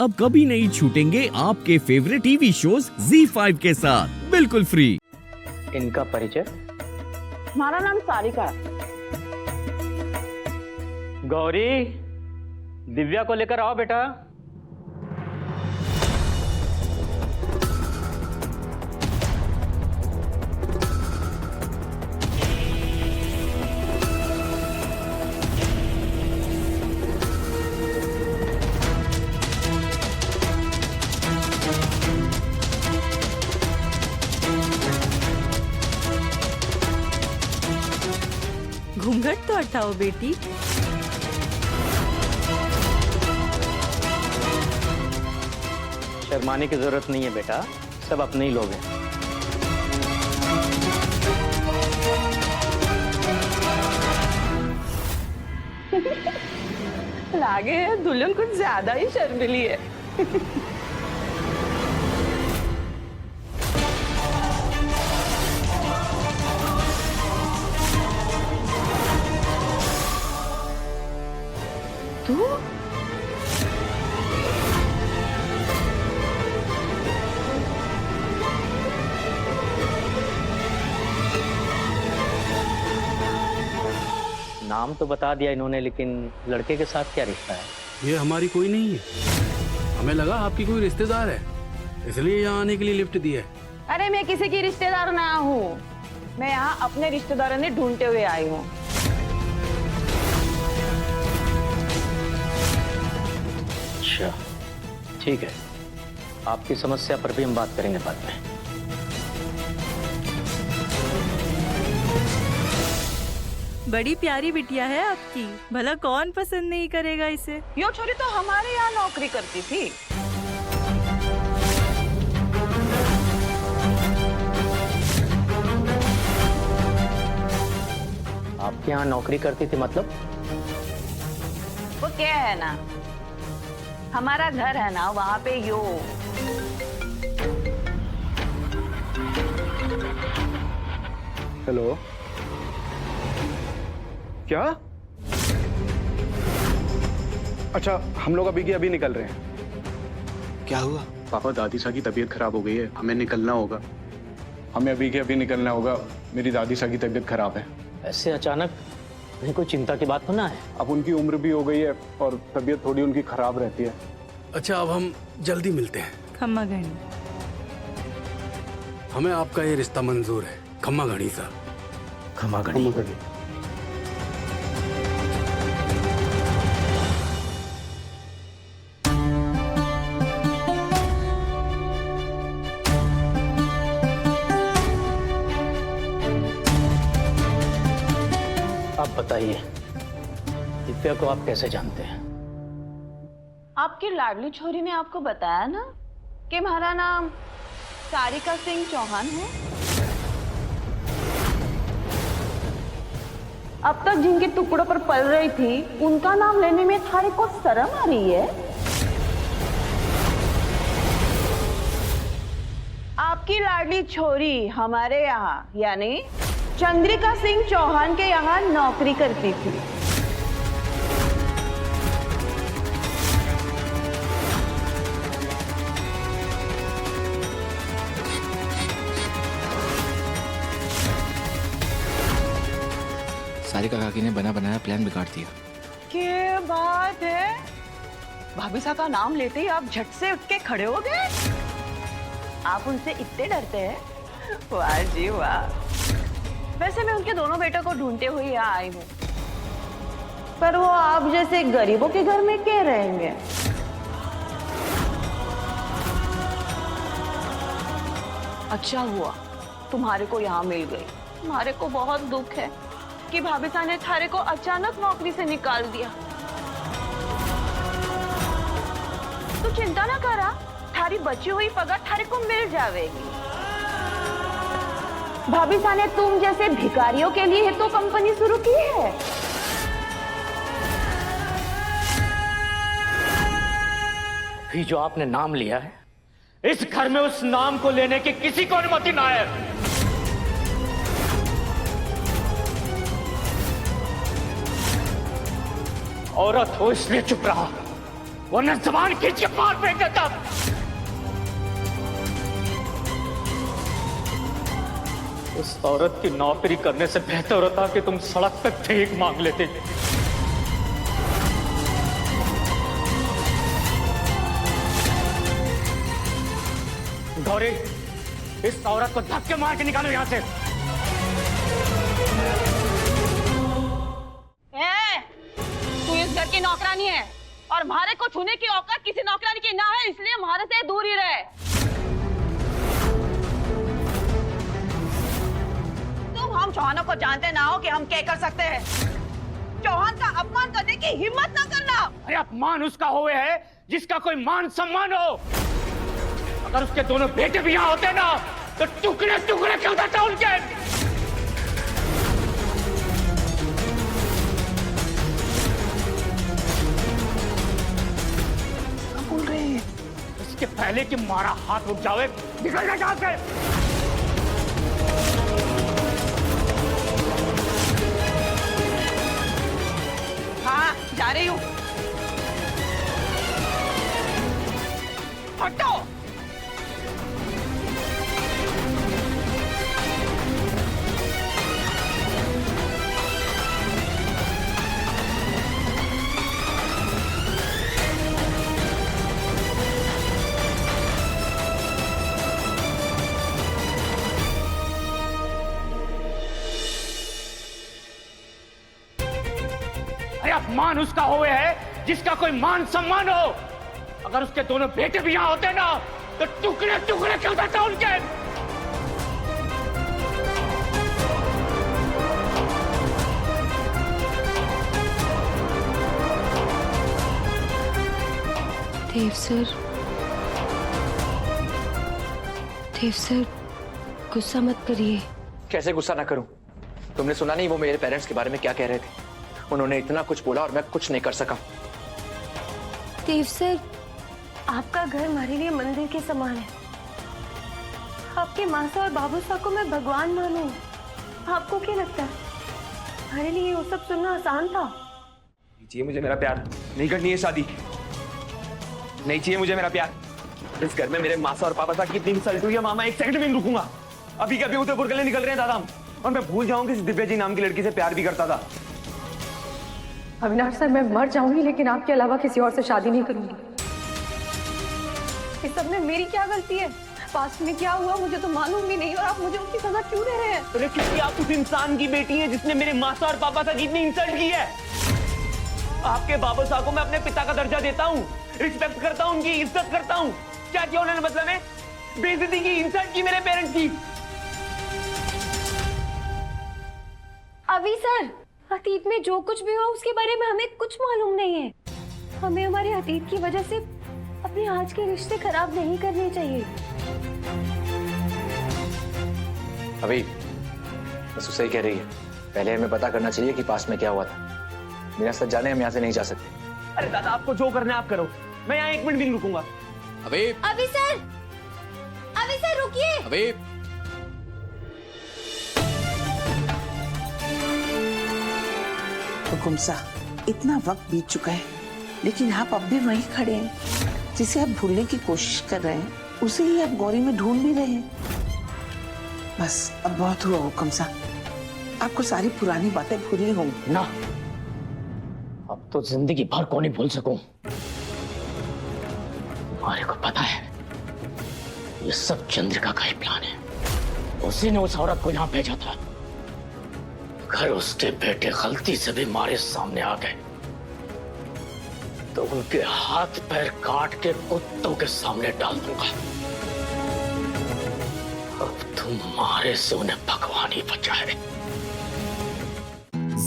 अब कभी नहीं छूटेंगे आपके फेवरेट टीवी शोज ZEE5 के साथ बिल्कुल फ्री। इनका परिचय? हमारा नाम सारिका है। गौरी, दिव्या को लेकर आओ बेटा। घूंघट तो हटाओ बेटी। शर्माने की जरूरत नहीं है बेटा, सब अपने ही लोग हैं। लागे दुल्हन कुछ ज्यादा ही शर्मिली है। तू नाम तो बता दिया इन्होंने, लेकिन लड़के के साथ क्या रिश्ता है? ये हमारी कोई नहीं है। हमें लगा आपकी कोई रिश्तेदार है, इसलिए यहाँ आने के लिए लिफ्ट दी है। अरे मैं किसी की रिश्तेदार ना हूँ, मैं यहाँ अपने रिश्तेदारों ने ढूंढते हुए आई हूँ। अच्छा ठीक है, आपकी समस्या पर भी हम बात करेंगे बाद में। बड़ी प्यारी बिटिया है आपकी, भला कौन पसंद नहीं करेगा इसे। यो छोरी तो हमारे यहाँ नौकरी करती थी। आपके यहाँ नौकरी करती थी मतलब? वो क्या है ना, हमारा घर है ना वहाँ पे यो। हेलो, क्या? अच्छा, हम लोग अभी के अभी निकल रहे हैं। क्या हुआ? पापा, दादी सा की तबीयत खराब हो गई है, हमें निकलना होगा। हमें अभी के अभी निकलना होगा, मेरी दादी सा की तबीयत खराब है। ऐसे अचानक नहीं कोई चिंता की बात होना है। अब उनकी उम्र भी हो गई है और तबीयत थोड़ी उनकी खराब रहती है। अच्छा, अब हम जल्दी मिलते हैं। खम्मा घड़ी। हमें आपका ये रिश्ता मंजूर है, खम्मा घड़ी साहब। खमा घड़ी। आप बताइए, दिव्या को आप कैसे जानते हैं? आपकी लाडली छोरी ने आपको बताया ना कि हमारा नाम सारिका सिंह चौहान है। अब तक जिनके टुकड़ों पर पल रही थी, उनका नाम लेने में थारे को शर्म आ रही है? आपकी लाडली छोरी हमारे यहाँ यानी चंद्रिका सिंह चौहान के यहाँ नौकरी करती थी। सारिका काकी ने बना बनाया प्लान बिगाड़ दिया। क्या बात है, भाभी सा का नाम लेते ही आप झट से उठ के खड़े हो गए। आप उनसे इतने डरते हैं? वाह जी वाह। वैसे मैं उनके दोनों बेटों को ढूंढते हुए यहाँ आई हूँ, पर वो आप जैसे गरीबों के घर में क्या रहेंगे? अच्छा हुआ तुम्हारे को यहाँ मिल गई। तुम्हारे को बहुत दुख है कि भाभी सा ने थारे को अचानक नौकरी से निकाल दिया। तू चिंता ना करा, थारी बची हुई पगार थारे को मिल जाएगी। भाभी सा ने तुम जैसे भिखारियों के लिए तो कंपनी शुरू की है। अभी जो आपने नाम लिया है, इस घर में उस नाम को लेने की किसी को अनुमति ना है। औरत हो इसलिए चुप रहा, वरना जबान खींच के बाहर फेंक देता। उस औरत की नौकरी करने से बेहतर होता कि तुम सड़क पे भीख मांग लेते। गौरी, इस औरत को धक्के मार के निकालो यहां से। तू इस घर की नौकरानी है और हमारे को छूने की औकात किसी नौकरानी की ना है, इसलिए हमारे से दूर ही रहे। तुम हम चौहानों को जानते ना हो कि हम क्या कर सकते हैं। चौहान का अपमान करने की हिम्मत ना करना। अरे अपमान उसका हुए है जिसका कोई मान सम्मान हो। अगर उसके दोनों बेटे भी यहाँ होते ना तो टुकड़े टुकड़े कर देता उनके। बोल रहे हैं इसके पहले कि मारा हाथ रुक जावे, निकल जा यहाँ से। हाँ, जा रही हूँ। हटो। अपमान उसका हुए है जिसका कोई मान सम्मान हो। अगर उसके दोनों बेटे भी यहाँ होते ना तो टुकड़े टुकड़े कर देता उनके। देव सर गुस्सा मत करिए। कैसे गुस्सा ना करूं? तुमने सुना नहीं वो मेरे पेरेंट्स के बारे में क्या कह रहे थे? उन्होंने इतना कुछ बोला और मैं कुछ नहीं कर सका। देव सर, आपका घर हमारे लिए मंदिर के समान है। आपके मासा और बाबू साहब को मैं भगवान मानूं। आपको क्या लगता है हमारे लिए वो सब सुनना आसान था? नहीं चाहिए मुझे मेरा प्यार, नहीं करनी है शादी, नहीं चाहिए मुझे मेरा प्यार। इस घर में मेरे मासा और पापा साहब की इतनी इंसल्ट हुई है, मामा एक सेकंड भी नहीं रुकूंगा। अभी के अभी उदयपुर के लिए निकल रहे हैं दादा, और मैं भूल जाऊंगी इस दिव्या जी नाम की लड़की से प्यार भी करता था। अविनाश सर, मैं मर जाऊंगी लेकिन आपके अलावा किसी और से शादी नहीं करूंगी। इस सब में मेरी क्या गलती है? पास्ट में क्या हुआ मुझे तो मालूम भी नहीं, और आप मुझे उसकी सजा क्यों दे रहे हैं? अरे किसी आप उस इंसान की बेटी है जिसने मेरे मासा और पापा साहब की इतनी इंसल्ट की है। आपके बाबा साहब को मैं अपने पिता का दर्जा देता हूँ, रिस्पेक्ट करता हूँ, उनकी इज्जत करता हूँ। क्या किया उन्होंने? मतलब है बेइज्जती की, इंसल्ट की मेरे पेरेंट्स की। अभी सर, अतीत में जो कुछ भी हुआ उसके बारे में हमें कुछ मालूम नहीं है। हमें हमारे अतीत की वजह से अपने आज के रिश्ते खराब नहीं करने चाहिए। अभी बस सही कह रही है, पहले हमें पता करना चाहिए कि पास्ट में क्या हुआ था। बिना सच जाने हम यहाँ से नहीं जा सकते। अरे दादा, आपको जो करना है आप करो, मैं यहाँ एक मिनट भी नहीं रुकूंगा। अभी सर रुकिए। अभी हुकुम साहब, इतना वक्त बीत चुका है लेकिन आप अब भी वहीं खड़े हैं। जिसे आप भूलने की कोशिश कर रहे हैं उसे ही आप गौरी में ढूंढ भी रहे हैं। बस अब बहुत हुआ हुकुम साहब, आपको सारी पुरानी बातें भूलनी होंगी ना। अब तो जिंदगी भर को नहीं भूल सकूं। हमारे को पता है ये सब चंद्रिका का ही प्लान है। उसी ने उस औरत को यहाँ भेजा था। अगर उसके बेटे गलती से भी हमारे सामने आ गए तो उनके हाथ पैर काट के कुत्तों के सामने डाल दूंगा। अब तुम्हारे से उन्हें भगवान ही बचाए।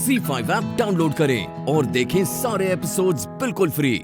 ZEE5 ऐप डाउनलोड करें और देखें सारे एपिसोड्स बिल्कुल फ्री।